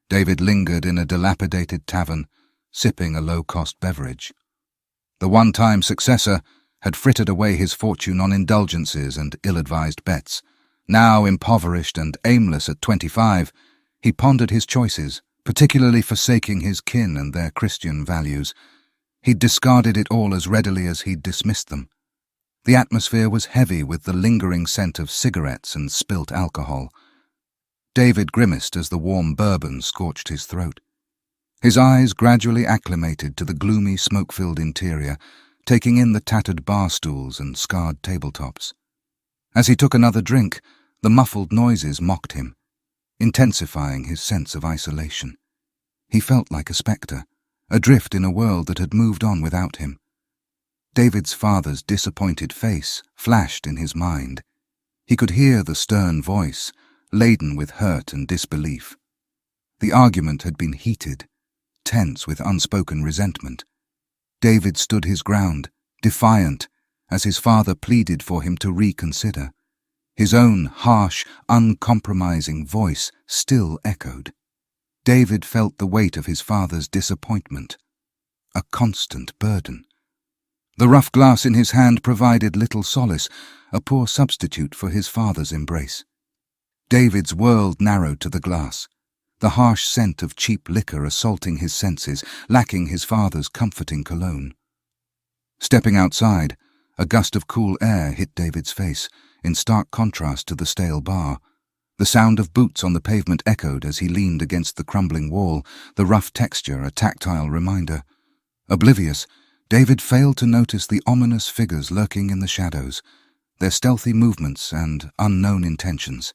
David lingered in a dilapidated tavern, sipping a low-cost beverage. The one-time successor had frittered away his fortune on indulgences and ill-advised bets. Now impoverished and aimless at 25, he pondered his choices, particularly forsaking his kin and their Christian values. He'd discarded it all as readily as he'd dismissed them. The atmosphere was heavy with the lingering scent of cigarettes and spilt alcohol. David grimaced as the warm bourbon scorched his throat. His eyes gradually acclimated to the gloomy, smoke-filled interior, taking in the tattered bar stools and scarred tabletops. As he took another drink, the muffled noises mocked him, intensifying his sense of isolation. He felt like a spectre, adrift in a world that had moved on without him. David's father's disappointed face flashed in his mind. He could hear the stern voice, laden with hurt and disbelief. The argument had been heated, tense with unspoken resentment. David stood his ground, defiant, as his father pleaded for him to reconsider. His own harsh, uncompromising voice still echoed. David felt the weight of his father's disappointment, a constant burden. The rough glass in his hand provided little solace, a poor substitute for his father's embrace. David's world narrowed to the glass, the harsh scent of cheap liquor assaulting his senses, lacking his father's comforting cologne. Stepping outside, a gust of cool air hit David's face, in stark contrast to the stale bar. The sound of boots on the pavement echoed as he leaned against the crumbling wall, the rough texture a tactile reminder. Oblivious, David failed to notice the ominous figures lurking in the shadows, their stealthy movements and unknown intentions.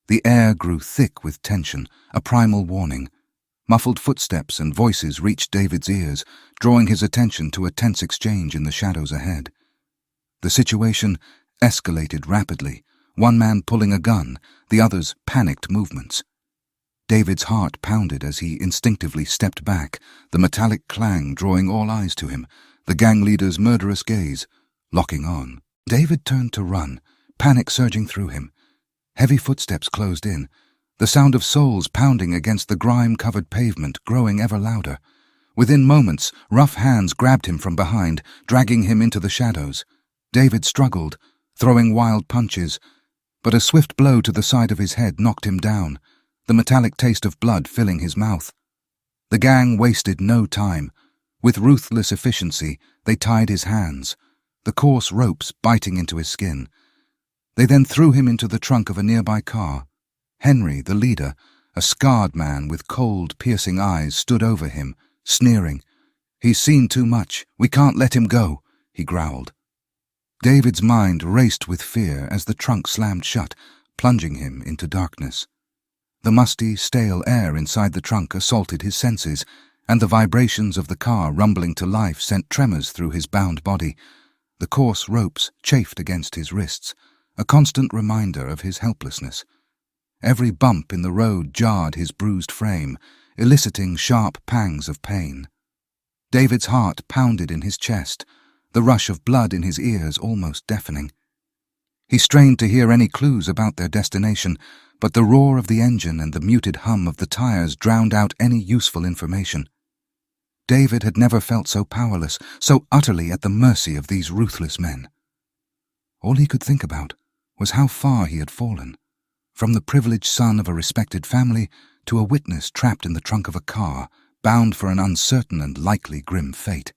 The air grew thick with tension, a primal warning. Muffled footsteps and voices reached David's ears, drawing his attention to a tense exchange in the shadows ahead. The situation escalated rapidly, one man pulling a gun, the other's panicked movements. David's heart pounded as he instinctively stepped back, the metallic clang drawing all eyes to him, the gang leader's murderous gaze locking on. David turned to run, panic surging through him. Heavy footsteps closed in, the sound of soles pounding against the grime-covered pavement growing ever louder. Within moments, rough hands grabbed him from behind, dragging him into the shadows. David struggled, throwing wild punches, but a swift blow to the side of his head knocked him down, the metallic taste of blood filling his mouth. The gang wasted no time. With ruthless efficiency, they tied his hands, the coarse ropes biting into his skin. They then threw him into the trunk of a nearby car. Henry, the leader, a scarred man with cold, piercing eyes, stood over him, sneering. "He's seen too much. We can't let him go," he growled. David's mind raced with fear as the trunk slammed shut, plunging him into darkness. The musty, stale air inside the trunk assaulted his senses, and the vibrations of the car rumbling to life sent tremors through his bound body. The coarse ropes chafed against his wrists, a constant reminder of his helplessness. Every bump in the road jarred his bruised frame, eliciting sharp pangs of pain. David's heart pounded in his chest, the rush of blood in his ears almost deafening. He strained to hear any clues about their destination, but the roar of the engine and the muted hum of the tires drowned out any useful information. David had never felt so powerless, so utterly at the mercy of these ruthless men. All he could think about was how far he had fallen, from the privileged son of a respected family to a witness trapped in the trunk of a car, bound for an uncertain and likely grim fate.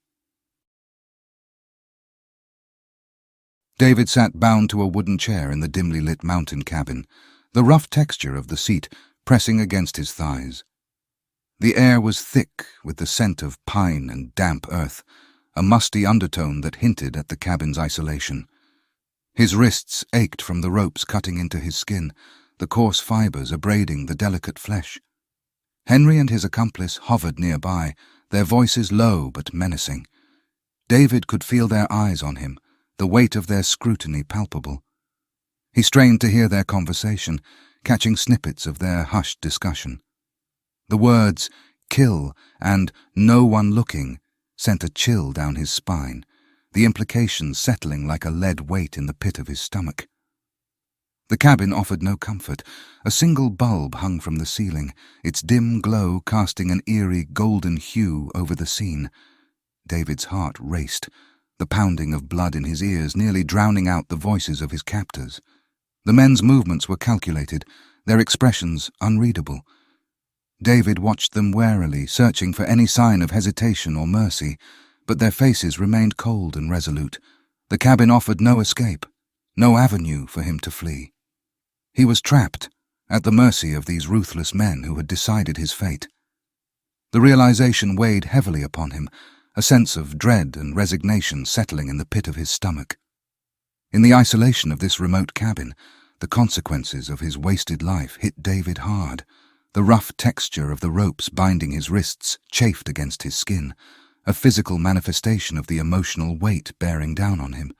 David sat bound to a wooden chair in the dimly lit mountain cabin, the rough texture of the seat pressing against his thighs. The air was thick with the scent of pine and damp earth, a musty undertone that hinted at the cabin's isolation. His wrists ached from the ropes cutting into his skin, the coarse fibers abrading the delicate flesh. Henry and his accomplice hovered nearby, their voices low but menacing. David could feel their eyes on him, the weight of their scrutiny palpable. He strained to hear their conversation, catching snippets of their hushed discussion. The words, "kill" and "no one looking," sent a chill down his spine, the implications settling like a lead weight in the pit of his stomach. The cabin offered no comfort. A single bulb hung from the ceiling, its dim glow casting an eerie golden hue over the scene. David's heart raced, the pounding of blood in his ears nearly drowning out the voices of his captors. The men's movements were calculated, their expressions unreadable. David watched them warily, searching for any sign of hesitation or mercy, but their faces remained cold and resolute. The cabin offered no escape, no avenue for him to flee. He was trapped, at the mercy of these ruthless men who had decided his fate. The realization weighed heavily upon him, a sense of dread and resignation settling in the pit of his stomach. In the isolation of this remote cabin, the consequences of his wasted life hit David hard. The rough texture of the ropes binding his wrists chafed against his skin, a physical manifestation of the emotional weight bearing down on him.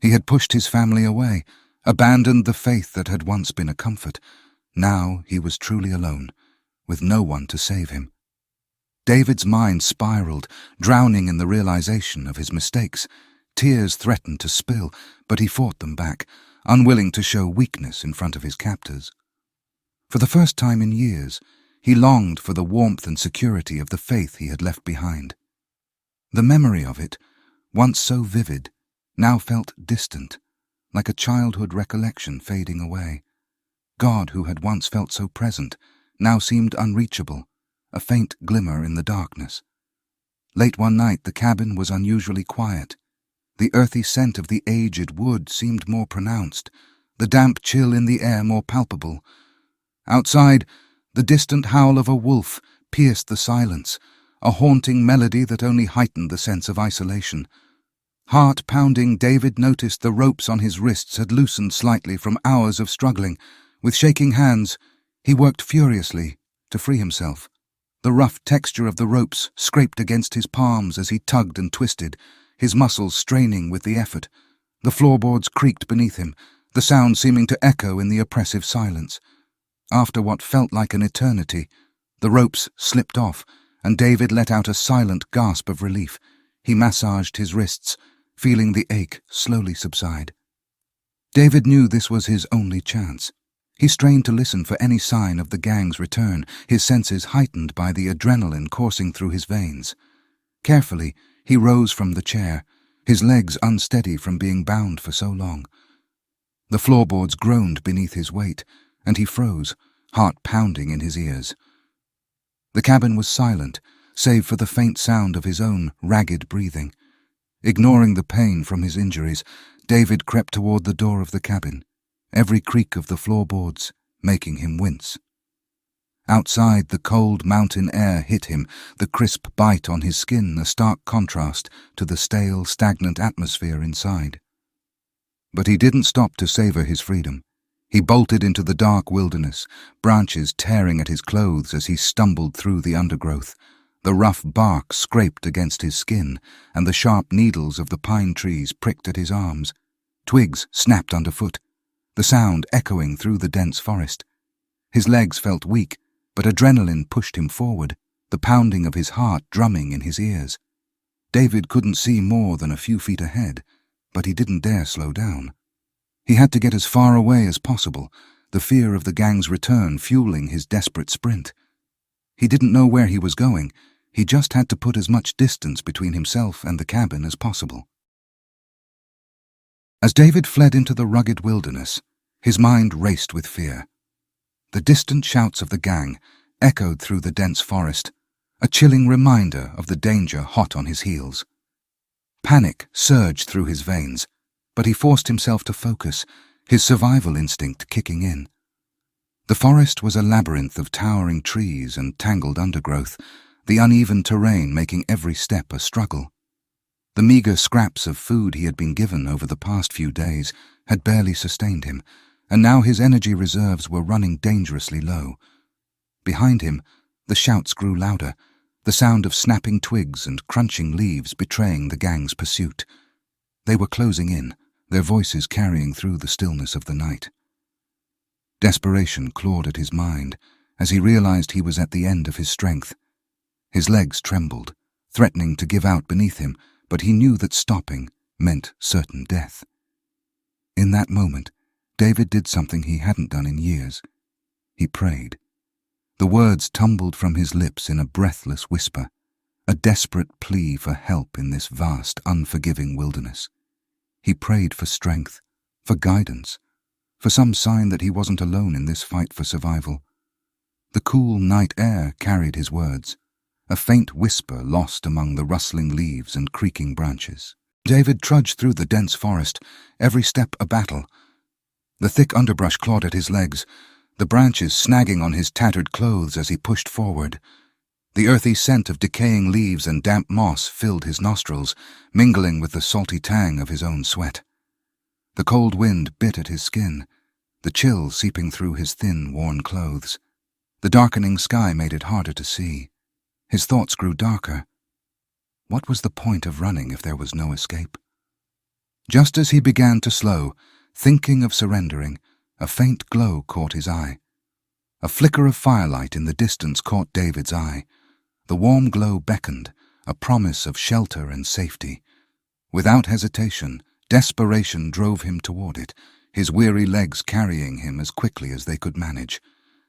He had pushed his family away, abandoned the faith that had once been a comfort. Now he was truly alone, with no one to save him. David's mind spiraled, drowning in the realization of his mistakes. Tears threatened to spill, but he fought them back, unwilling to show weakness in front of his captors. For the first time in years, he longed for the warmth and security of the faith he had left behind. The memory of it, once so vivid, now felt distant, like a childhood recollection fading away. God, who had once felt so present, now seemed unreachable, a faint glimmer in the darkness. Late one night the cabin was unusually quiet. The earthy scent of the aged wood seemed more pronounced, the damp chill in the air more palpable. Outside, the distant howl of a wolf pierced the silence, a haunting melody that only heightened the sense of isolation. Heart-pounding, David noticed the ropes on his wrists had loosened slightly from hours of struggling. With shaking hands, he worked furiously to free himself. The rough texture of the ropes scraped against his palms as he tugged and twisted, his muscles straining with the effort. The floorboards creaked beneath him, the sound seeming to echo in the oppressive silence. After what felt like an eternity, the ropes slipped off, and David let out a silent gasp of relief. He massaged his wrists, feeling the ache slowly subside. David knew this was his only chance. He strained to listen for any sign of the gang's return, his senses heightened by the adrenaline coursing through his veins. Carefully, he rose from the chair, his legs unsteady from being bound for so long. The floorboards groaned beneath his weight, and he froze, heart pounding in his ears. The cabin was silent, save for the faint sound of his own ragged breathing. Ignoring the pain from his injuries, David crept toward the door of the cabin, every creak of the floorboards making him wince. Outside, the cold mountain air hit him, the crisp bite on his skin a stark contrast to the stale, stagnant atmosphere inside. But he didn't stop to savor his freedom. He bolted into the dark wilderness, branches tearing at his clothes as he stumbled through the undergrowth. The rough bark scraped against his skin, and the sharp needles of the pine trees pricked at his arms. Twigs snapped underfoot, the sound echoing through the dense forest. His legs felt weak, but adrenaline pushed him forward, the pounding of his heart drumming in his ears. David couldn't see more than a few feet ahead, but he didn't dare slow down. He had to get as far away as possible, the fear of the gang's return fueling his desperate sprint. He didn't know where he was going, he just had to put as much distance between himself and the cabin as possible. As David fled into the rugged wilderness, his mind raced with fear. The distant shouts of the gang echoed through the dense forest, a chilling reminder of the danger hot on his heels. Panic surged through his veins, but he forced himself to focus, his survival instinct kicking in. The forest was a labyrinth of towering trees and tangled undergrowth, the uneven terrain making every step a struggle. The meager scraps of food he had been given over the past few days had barely sustained him, and now his energy reserves were running dangerously low. Behind him, the shouts grew louder, the sound of snapping twigs and crunching leaves betraying the gang's pursuit. They were closing in, their voices carrying through the stillness of the night. Desperation clawed at his mind as he realized he was at the end of his strength. His legs trembled, threatening to give out beneath him, but he knew that stopping meant certain death. In that moment, David did something he hadn't done in years. He prayed. The words tumbled from his lips in a breathless whisper, a desperate plea for help in this vast, unforgiving wilderness. He prayed for strength, for guidance, for some sign that he wasn't alone in this fight for survival. The cool night air carried his words, a faint whisper lost among the rustling leaves and creaking branches. David trudged through the dense forest, every step a battle. The thick underbrush clawed at his legs, the branches snagging on his tattered clothes as he pushed forward. The earthy scent of decaying leaves and damp moss filled his nostrils, mingling with the salty tang of his own sweat. The cold wind bit at his skin, the chill seeping through his thin, worn clothes. The darkening sky made it harder to see. His thoughts grew darker. What was the point of running if there was no escape? Just as he began to slow, thinking of surrendering, a faint glow caught his eye. A flicker of firelight in the distance caught David's eye. The warm glow beckoned, a promise of shelter and safety. Without hesitation, desperation drove him toward it, his weary legs carrying him as quickly as they could manage.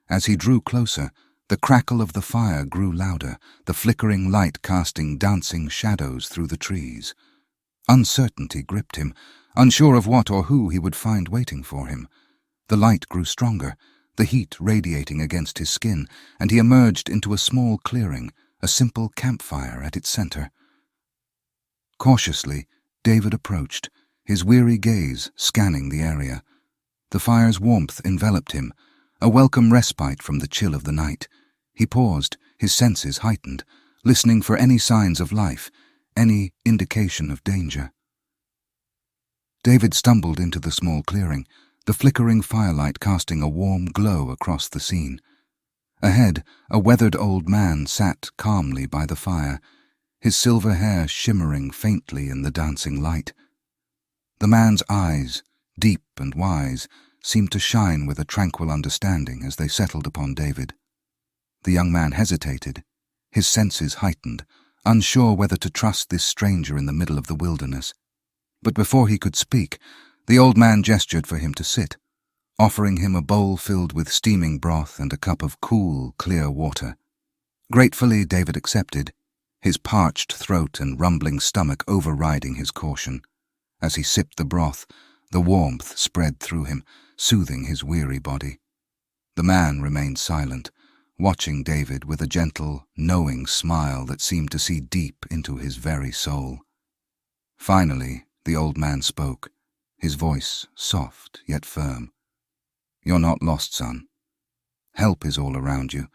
As he drew closer, the crackle of the fire grew louder, the flickering light casting dancing shadows through the trees. Uncertainty gripped him, unsure of what or who he would find waiting for him. The light grew stronger, the heat radiating against his skin, and he emerged into a small clearing, a simple campfire at its center. Cautiously, David approached, his weary gaze scanning the area. The fire's warmth enveloped him, a welcome respite from the chill of the night. He paused, his senses heightened, listening for any signs of life, any indication of danger. David stumbled into the small clearing, the flickering firelight casting a warm glow across the scene. Ahead, a weathered old man sat calmly by the fire, his silver hair shimmering faintly in the dancing light. The man's eyes, deep and wise, seemed to shine with a tranquil understanding as they settled upon David. The young man hesitated, his senses heightened, unsure whether to trust this stranger in the middle of the wilderness. But before he could speak, the old man gestured for him to sit, offering him a bowl filled with steaming broth and a cup of cool, clear water. Gratefully, David accepted, his parched throat and rumbling stomach overriding his caution. As he sipped the broth, the warmth spread through him, soothing his weary body. The man remained silent, watching David with a gentle, knowing smile that seemed to see deep into his very soul. Finally, the old man spoke, his voice soft yet firm. "You're not lost, son. Help is all around you.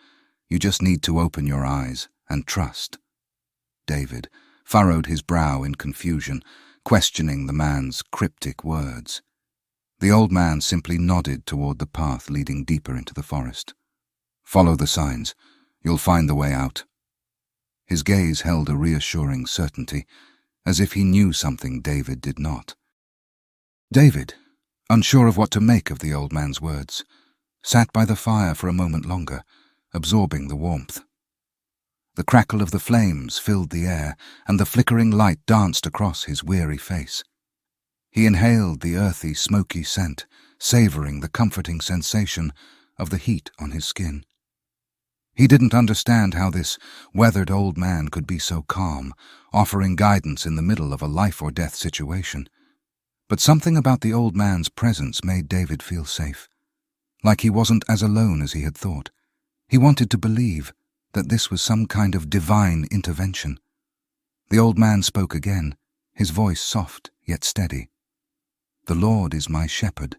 You just need to open your eyes and trust." David furrowed his brow in confusion, questioning the man's cryptic words. The old man simply nodded toward the path leading deeper into the forest. "Follow the signs. You'll find the way out." His gaze held a reassuring certainty, as if he knew something David did not. David, unsure of what to make of the old man's words, sat by the fire for a moment longer, absorbing the warmth. The crackle of the flames filled the air, and the flickering light danced across his weary face. He inhaled the earthy, smoky scent, savoring the comforting sensation of the heat on his skin. He didn't understand how this weathered old man could be so calm, offering guidance in the middle of a life-or-death situation. But something about the old man's presence made David feel safe, like he wasn't as alone as he had thought. He wanted to believe that this was some kind of divine intervention. The old man spoke again, his voice soft yet steady. "The Lord is my shepherd.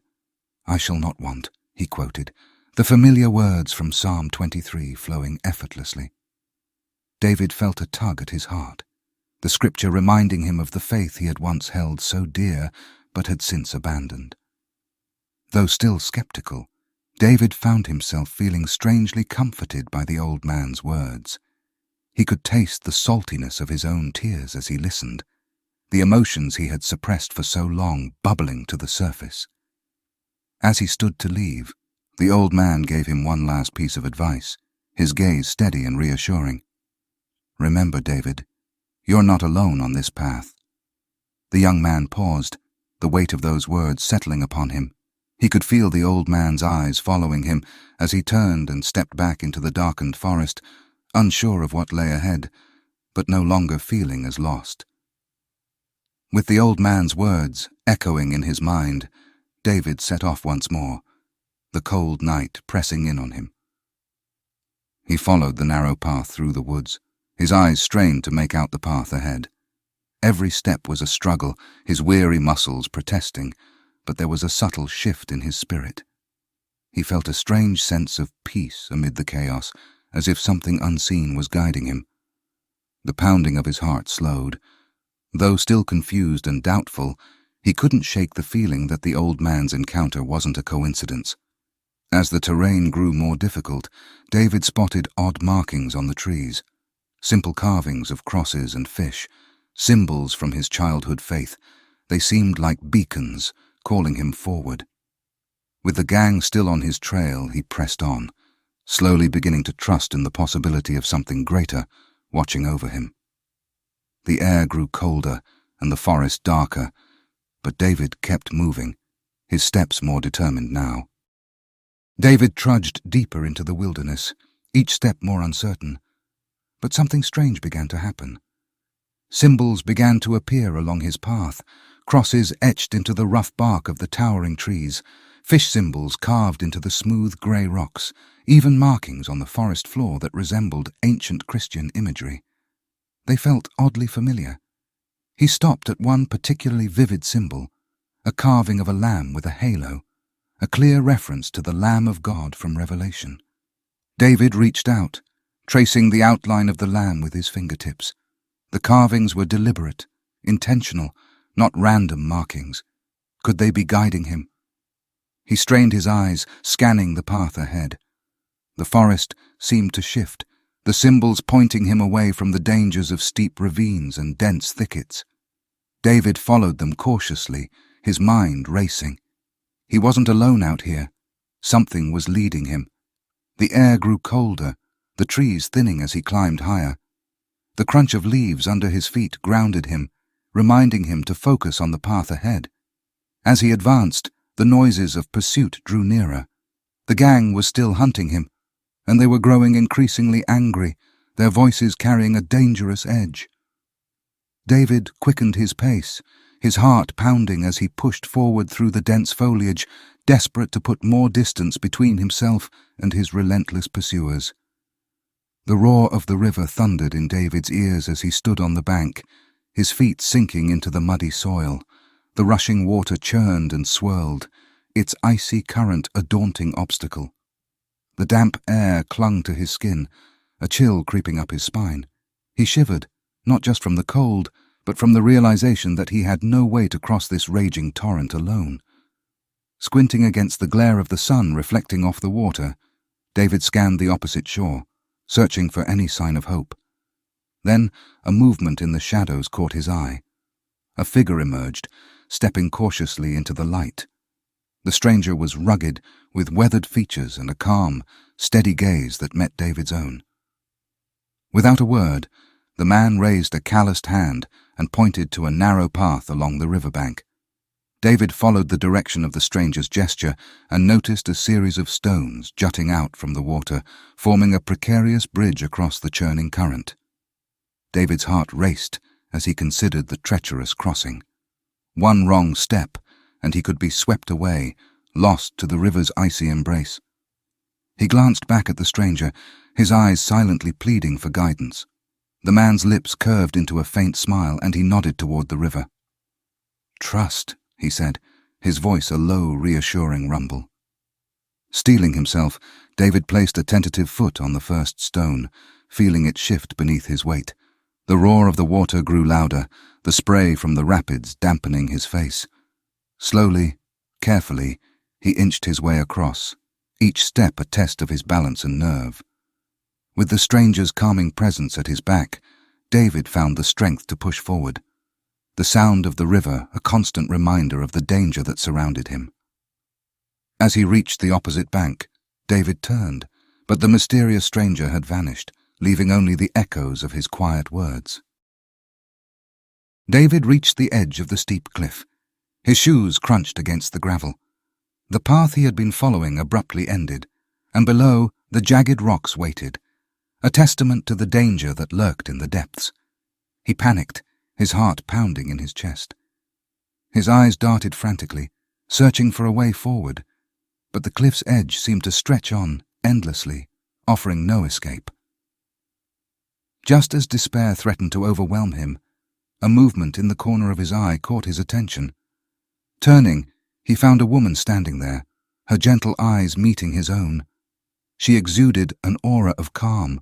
I shall not want," he quoted, the familiar words from Psalm 23 flowing effortlessly. David felt a tug at his heart, the scripture reminding him of the faith he had once held so dear but had since abandoned. Though still skeptical, David found himself feeling strangely comforted by the old man's words. He could taste the saltiness of his own tears as he listened, the emotions he had suppressed for so long bubbling to the surface. As he stood to leave, the old man gave him one last piece of advice, his gaze steady and reassuring. "Remember, David, you're not alone on this path." The young man paused, the weight of those words settling upon him. He could feel the old man's eyes following him as he turned and stepped back into the darkened forest, unsure of what lay ahead, but no longer feeling as lost. With the old man's words echoing in his mind, David set off once more, the cold night pressing in on him. He followed the narrow path through the woods, his eyes strained to make out the path ahead. Every step was a struggle, his weary muscles protesting, but there was a subtle shift in his spirit. He felt a strange sense of peace amid the chaos, as if something unseen was guiding him. The pounding of his heart slowed. Though still confused and doubtful, he couldn't shake the feeling that the old man's encounter wasn't a coincidence. As the terrain grew more difficult, David spotted odd markings on the trees, simple carvings of crosses and fish, symbols from his childhood faith. They seemed like beacons, calling him forward. With the gang still on his trail, he pressed on, slowly beginning to trust in the possibility of something greater watching over him. The air grew colder and the forest darker, but David kept moving, his steps more determined now. David trudged deeper into the wilderness, each step more uncertain. But something strange began to happen. Symbols began to appear along his path, crosses etched into the rough bark of the towering trees, fish symbols carved into the smooth grey rocks, even markings on the forest floor that resembled ancient Christian imagery. They felt oddly familiar. He stopped at one particularly vivid symbol, a carving of a lamb with a halo, a clear reference to the Lamb of God from Revelation. David reached out, tracing the outline of the lamb with his fingertips. The carvings were deliberate, intentional, not random markings. Could they be guiding him? He strained his eyes, scanning the path ahead. The forest seemed to shift, the symbols pointing him away from the dangers of steep ravines and dense thickets. David followed them cautiously, his mind racing. He wasn't alone out here. Something was leading him. The air grew colder, the trees thinning as he climbed higher. The crunch of leaves under his feet grounded him, reminding him to focus on the path ahead. As he advanced, the noises of pursuit drew nearer. The gang was still hunting him, and they were growing increasingly angry, their voices carrying a dangerous edge. David quickened his pace, his heart pounding as he pushed forward through the dense foliage, desperate to put more distance between himself and his relentless pursuers. The roar of the river thundered in David's ears as he stood on the bank, his feet sinking into the muddy soil. The rushing water churned and swirled, its icy current a daunting obstacle. The damp air clung to his skin, a chill creeping up his spine. He shivered, not just from the cold, but from the realization that he had no way to cross this raging torrent alone. Squinting against the glare of the sun reflecting off the water, David scanned the opposite shore, searching for any sign of hope. Then a movement in the shadows caught his eye. A figure emerged, stepping cautiously into the light. The stranger was rugged, with weathered features and a calm, steady gaze that met David's own. Without a word, the man raised a calloused hand and pointed to a narrow path along the riverbank. David followed the direction of the stranger's gesture and noticed a series of stones jutting out from the water, forming a precarious bridge across the churning current. David's heart raced as he considered the treacherous crossing. One wrong step, and he could be swept away, lost to the river's icy embrace. He glanced back at the stranger, his eyes silently pleading for guidance. The man's lips curved into a faint smile, and he nodded toward the river. "Trust," he said, his voice a low, reassuring rumble. Steeling himself, David placed a tentative foot on the first stone, feeling it shift beneath his weight. The roar of the water grew louder, the spray from the rapids dampening his face. Slowly, carefully, he inched his way across, each step a test of his balance and nerve. With the stranger's calming presence at his back, David found the strength to push forward. The sound of the river a constant reminder of the danger that surrounded him. As he reached the opposite bank, David turned, but the mysterious stranger had vanished, leaving only the echoes of his quiet words. David reached the edge of the steep cliff. His shoes crunched against the gravel. The path he had been following abruptly ended, and below, the jagged rocks waited, a testament to the danger that lurked in the depths. He panicked, his heart pounding in his chest. His eyes darted frantically, searching for a way forward, but the cliff's edge seemed to stretch on endlessly, offering no escape. Just as despair threatened to overwhelm him, a movement in the corner of his eye caught his attention. Turning, he found a woman standing there, her gentle eyes meeting his own. She exuded an aura of calm.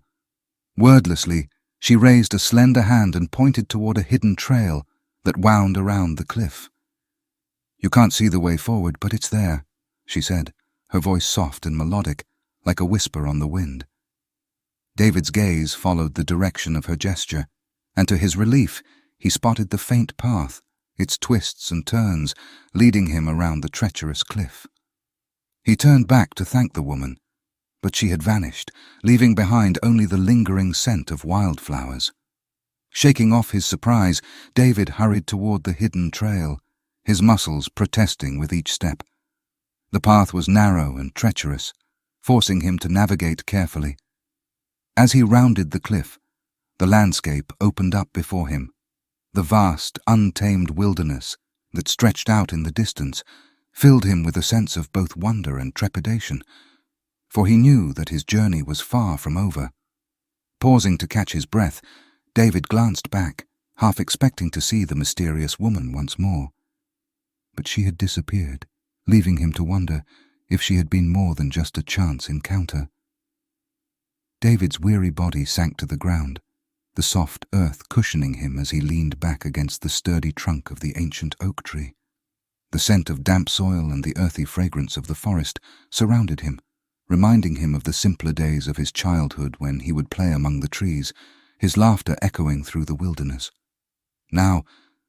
Wordlessly, she raised a slender hand and pointed toward a hidden trail that wound around the cliff. "You can't see the way forward, but it's there," she said, her voice soft and melodic, like a whisper on the wind. David's gaze followed the direction of her gesture, and to his relief, he spotted the faint path, its twists and turns, leading him around the treacherous cliff. He turned back to thank the woman, but she had vanished, leaving behind only the lingering scent of wildflowers. Shaking off his surprise, David hurried toward the hidden trail, his muscles protesting with each step. The path was narrow and treacherous, forcing him to navigate carefully. As he rounded the cliff, the landscape opened up before him. The vast, untamed wilderness that stretched out in the distance filled him with a sense of both wonder and trepidation, for he knew that his journey was far from over. Pausing to catch his breath, David glanced back, half expecting to see the mysterious woman once more. But she had disappeared, leaving him to wonder if she had been more than just a chance encounter. David's weary body sank to the ground, the soft earth cushioning him as he leaned back against the sturdy trunk of the ancient oak tree. The scent of damp soil and the earthy fragrance of the forest surrounded him, reminding him of the simpler days of his childhood when he would play among the trees, his laughter echoing through the wilderness. Now,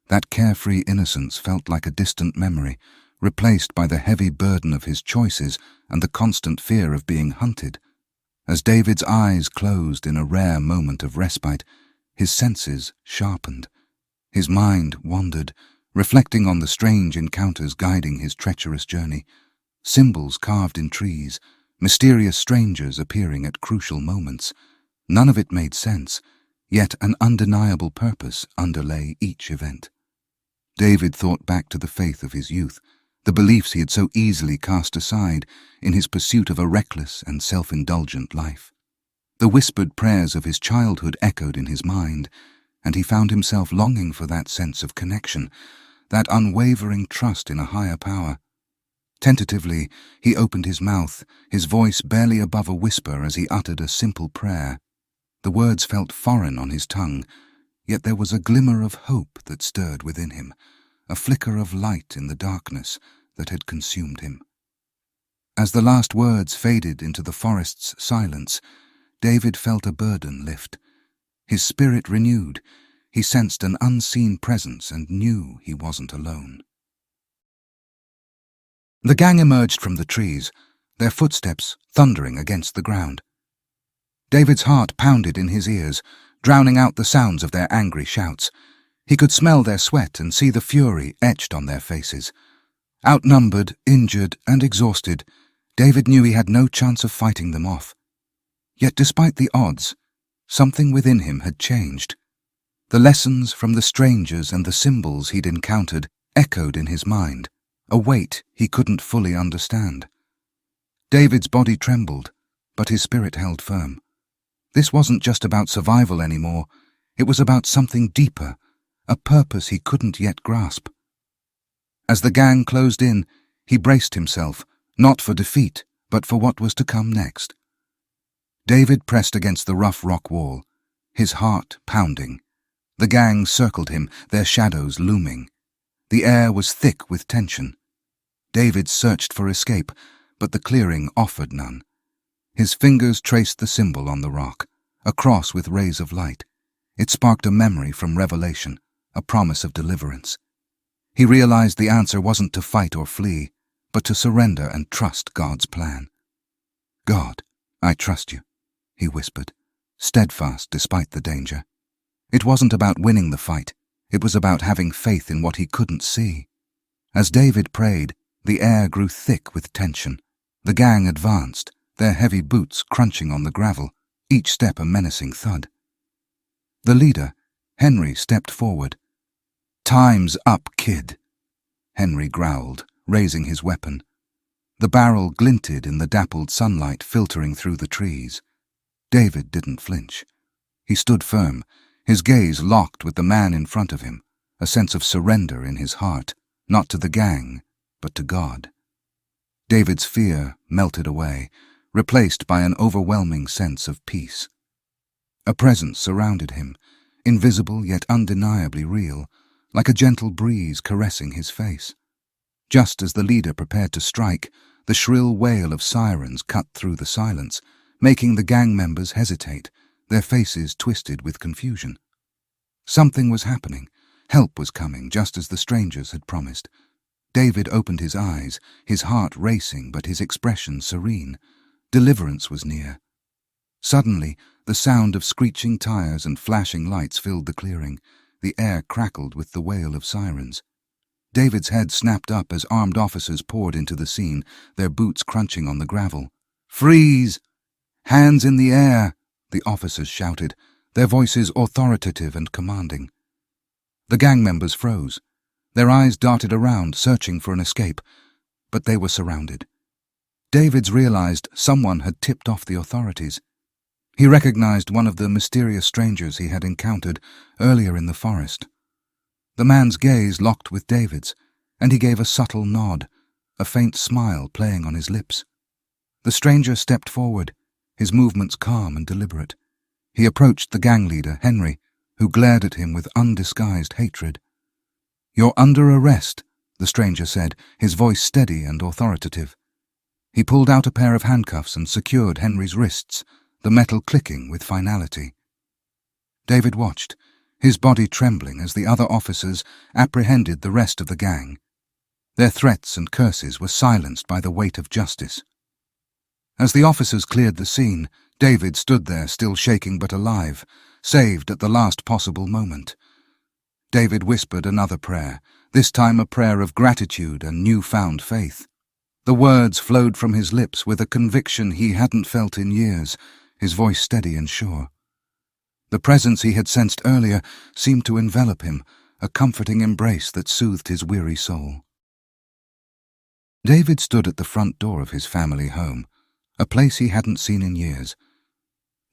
that carefree innocence felt like a distant memory, replaced by the heavy burden of his choices and the constant fear of being hunted. As David's eyes closed in a rare moment of respite, his senses sharpened. His mind wandered, reflecting on the strange encounters guiding his treacherous journey. Symbols carved in trees, mysterious strangers appearing at crucial moments. None of it made sense, yet an undeniable purpose underlay each event. David thought back to the faith of his youth, the beliefs he had so easily cast aside in his pursuit of a reckless and self-indulgent life. The whispered prayers of his childhood echoed in his mind, and he found himself longing for that sense of connection, that unwavering trust in a higher power. Tentatively, he opened his mouth, his voice barely above a whisper as he uttered a simple prayer. The words felt foreign on his tongue, yet there was a glimmer of hope that stirred within him, a flicker of light in the darkness that had consumed him. As the last words faded into the forest's silence, David felt a burden lift. His spirit renewed, he sensed an unseen presence and knew he wasn't alone. The gang emerged from the trees, their footsteps thundering against the ground. David's heart pounded in his ears, drowning out the sounds of their angry shouts. He could smell their sweat and see the fury etched on their faces. Outnumbered, injured, and exhausted, David knew he had no chance of fighting them off. Yet despite the odds, something within him had changed. The lessons from the strangers and the symbols he'd encountered echoed in his mind, a weight he couldn't fully understand. David's body trembled, but his spirit held firm. This wasn't just about survival anymore, it was about something deeper, a purpose he couldn't yet grasp. As the gang closed in, he braced himself, not for defeat, but for what was to come next. David pressed against the rough rock wall, his heart pounding. The gang circled him, their shadows looming. The air was thick with tension. David searched for escape, but the clearing offered none. His fingers traced the symbol on the rock, a cross with rays of light. It sparked a memory from Revelation, a promise of deliverance. He realized the answer wasn't to fight or flee, but to surrender and trust God's plan. "God, I trust you," he whispered, steadfast despite the danger. It wasn't about winning the fight, it was about having faith in what he couldn't see. As David prayed, The air grew thick with tension. The gang advanced, their heavy boots crunching on the gravel, each step a menacing thud. The leader, Henry, stepped forward. "Time's up, kid," Henry growled, raising his weapon. The barrel glinted in the dappled sunlight filtering through the trees. David didn't flinch. He stood firm, his gaze locked with the man in front of him, a sense of surrender in his heart, not to the gang, but to God. David's fear melted away, replaced by an overwhelming sense of peace. A presence surrounded him, invisible yet undeniably real, like a gentle breeze caressing his face. Just as the leader prepared to strike, the shrill wail of sirens cut through the silence, making the gang members hesitate, their faces twisted with confusion. Something was happening. Help was coming, just as the strangers had promised. David opened his eyes, his heart racing but his expression serene. Deliverance was near. Suddenly, the sound of screeching tires and flashing lights filled the clearing. The air crackled with the wail of sirens. David's head snapped up as armed officers poured into the scene, their boots crunching on the gravel. "Freeze! Hands in the air!" the officers shouted, their voices authoritative and commanding. The gang members froze. Their eyes darted around, searching for an escape, but they were surrounded. David's realized someone had tipped off the authorities. He recognized one of the mysterious strangers he had encountered earlier in the forest. The man's gaze locked with David's, and he gave a subtle nod, a faint smile playing on his lips. The stranger stepped forward, his movements calm and deliberate. He approached the gang leader, Henry, who glared at him with undisguised hatred. "You're under arrest," the stranger said, his voice steady and authoritative. He pulled out a pair of handcuffs and secured Henry's wrists, the metal clicking with finality. David watched, his body trembling as the other officers apprehended the rest of the gang. Their threats and curses were silenced by the weight of justice. As the officers cleared the scene, David stood there still shaking but alive, saved at the last possible moment. David whispered another prayer, this time a prayer of gratitude and newfound faith. The words flowed from his lips with a conviction he hadn't felt in years, his voice steady and sure. The presence he had sensed earlier seemed to envelop him, a comforting embrace that soothed his weary soul. David stood at the front door of his family home, a place he hadn't seen in years.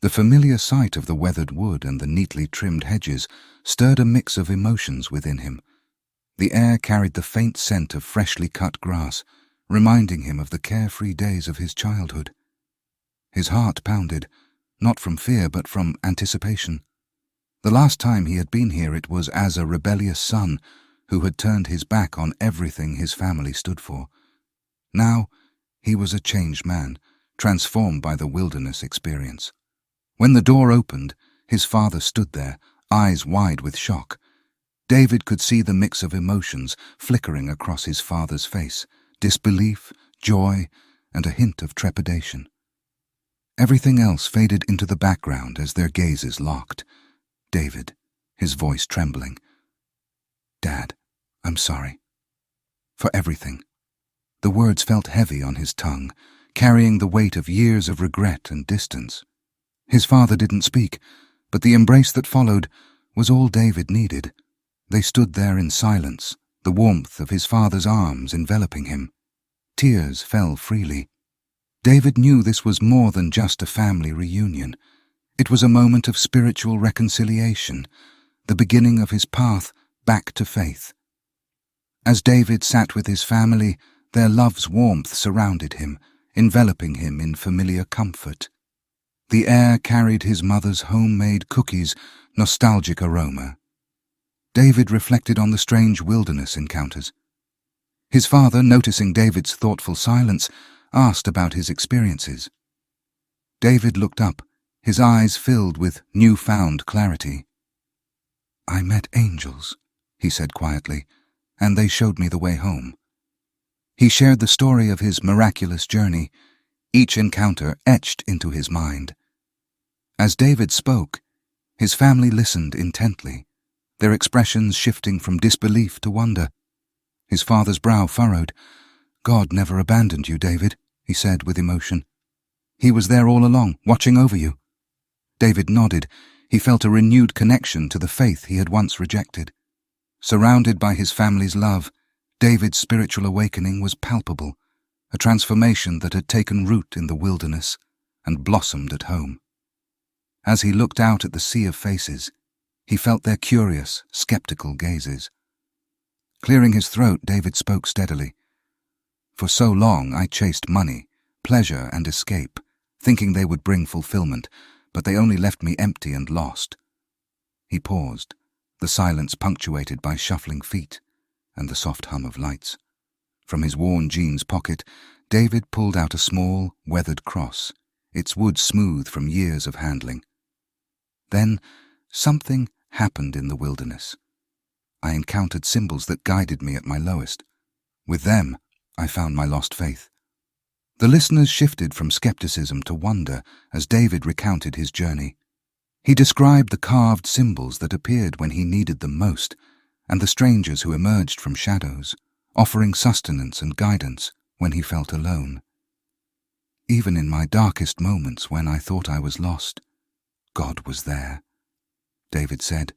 The familiar sight of the weathered wood and the neatly trimmed hedges stirred a mix of emotions within him. The air carried the faint scent of freshly cut grass, reminding him of the carefree days of his childhood. His heart pounded, not from fear but from anticipation. The last time he had been here it was as a rebellious son who had turned his back on everything his family stood for. Now he was a changed man, transformed by the wilderness experience. When the door opened, his father stood there, eyes wide with shock. David could see the mix of emotions flickering across his father's face, disbelief, joy, and a hint of trepidation. Everything else faded into the background as their gazes locked. David, his voice trembling. "Dad, I'm sorry. For everything." The words felt heavy on his tongue, carrying the weight of years of regret and distance. His father didn't speak, but the embrace that followed was all David needed. They stood there in silence, the warmth of his father's arms enveloping him. Tears fell freely. David knew this was more than just a family reunion. It was a moment of spiritual reconciliation, the beginning of his path back to faith. As David sat with his family, their love's warmth surrounded him, enveloping him in familiar comfort. The air carried his mother's homemade cookies' nostalgic aroma. David reflected on the strange wilderness encounters. His father, noticing David's thoughtful silence, asked about his experiences. David looked up, his eyes filled with newfound clarity. "I met angels," he said quietly, "and they showed me the way home." He shared the story of his miraculous journey, each encounter etched into his mind. As David spoke, his family listened intently, their expressions shifting from disbelief to wonder. His father's brow furrowed. God never abandoned you, David, he said with emotion. He was there all along, watching over you. David nodded. He felt a renewed connection to the faith he had once rejected. Surrounded by his family's love, David's spiritual awakening was palpable, a transformation that had taken root in the wilderness and blossomed at home. As he looked out at the sea of faces, he felt their curious, skeptical gazes. Clearing his throat, David spoke steadily. For so long I chased money, pleasure and escape, thinking they would bring fulfillment, but they only left me empty and lost. He paused, the silence punctuated by shuffling feet and the soft hum of lights. From his worn jeans pocket, David pulled out a small, weathered cross, its wood smooth from years of handling. Then, something happened in the wilderness. I encountered symbols that guided me at my lowest. With them, I found my lost faith. The listeners shifted from skepticism to wonder as David recounted his journey. He described the carved symbols that appeared when he needed them most, and the strangers who emerged from shadows, offering sustenance and guidance when he felt alone. Even in my darkest moments when I thought I was lost, God was there, David said,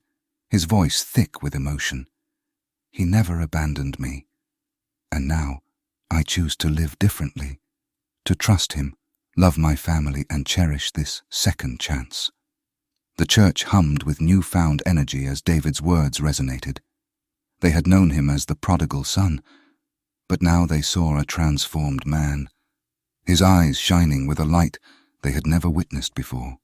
his voice thick with emotion. He never abandoned me, and now I choose to live differently, to trust him, love my family, and cherish this second chance. The church hummed with newfound energy as David's words resonated. They had known him as the prodigal son, but now they saw a transformed man, his eyes shining with a light they had never witnessed before.